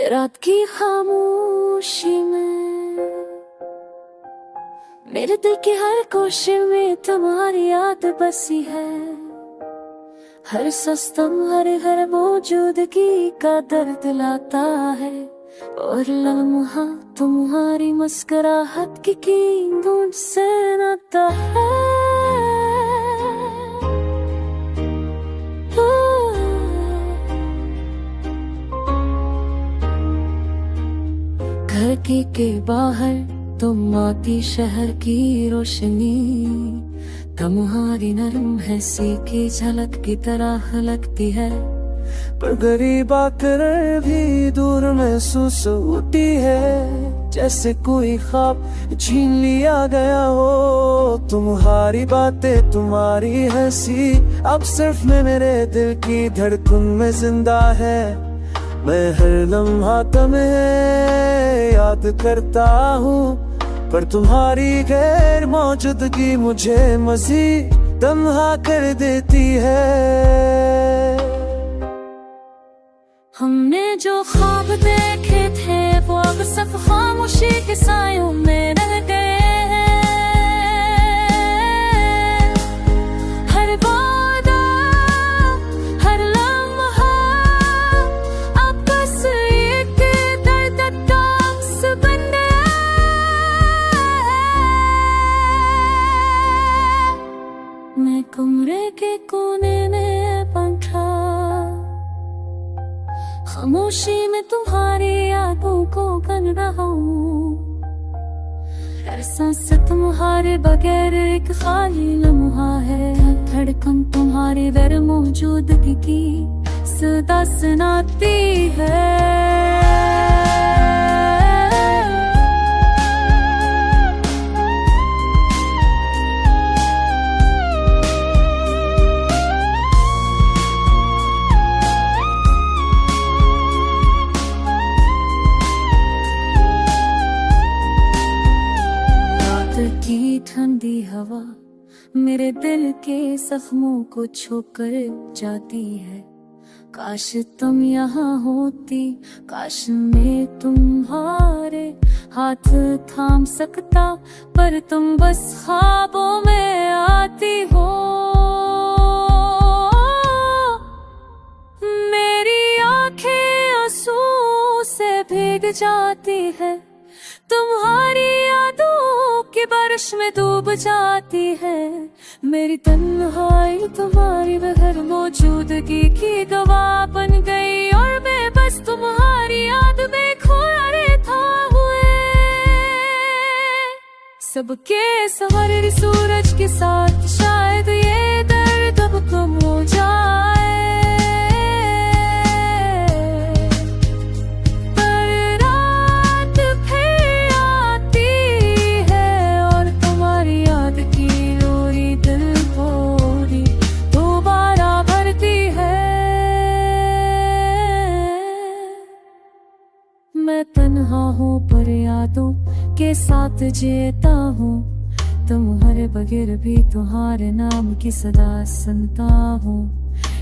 रात की खामोशी में मेरे दिल की हर कोशिश में तुम्हारी याद बसी है। हर सस्तम हर मौजूदगी का दर्द लाता है, और लम्हा तुम्हारी मुस्कुराहट की धुन से नाता है। घर के बाहर तुम आती शहर की रोशनी, तुम्हारी नरम हंसी की झलक की तरह लगती है। पर गरीब आकर भी दूर महसूस होती है, जैसे कोई ख्वाब छीन लिया गया हो। तुम्हारी बातें तुम्हारी हंसी अब सिर्फ मेरे दिल की धड़कन में जिंदा है। मैं हर लम्हा तुम्हें याद करता हूँ, पर तुम्हारी गैर मौजूदगी मुझे मज़ीद तन्हा कर देती है। हमने जो ख्वाब देखे थे वो अब सब खामोशी के सायों में रह गए हैं। हर वादा हर लम्हा अब बस एक दर्द डांस बन गया। मैं कमरे के कोने में पंखा, खामोशी में तुम्हारी यादों को गन रहा हूँ। हर सांस तुम्हारे बगैर एक खाली लम्हा है। धड़कन तुम्हारी गैर मौजूदगी की सदा सुनाती है। की ठंडी हवा मेरे दिल के जख्मों को छूकर जाती है। काश तुम यहाँ होती, काश मैं तुम्हारे हाथ थाम सकता, पर तुम बस ख्वाबों में आती हो। मेरी आंखें आंसू से भीग जाती है, तुम्हारी यादों की बारिश में डूब जाती है। मेरी तन्हाई तुम्हारी बगैर मौजूदगी की गवाह बन गई, और मैं बस तुम्हारी याद में खोया रहता हुए। सबके सवार सूरज के साथ शायद ये दर्द अब कम हो जाए। मैं तन्हा हूँ पर यादों के साथ जीता हूँ। तुम्हारे बगैर भी तुम्हारे नाम की सदा सुनता हूँ।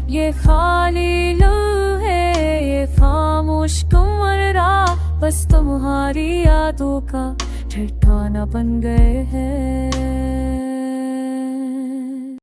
ये खाली लम्हे ये खामोश कमरा बस तुम्हारी यादों का ठिकाना बन गए हैं।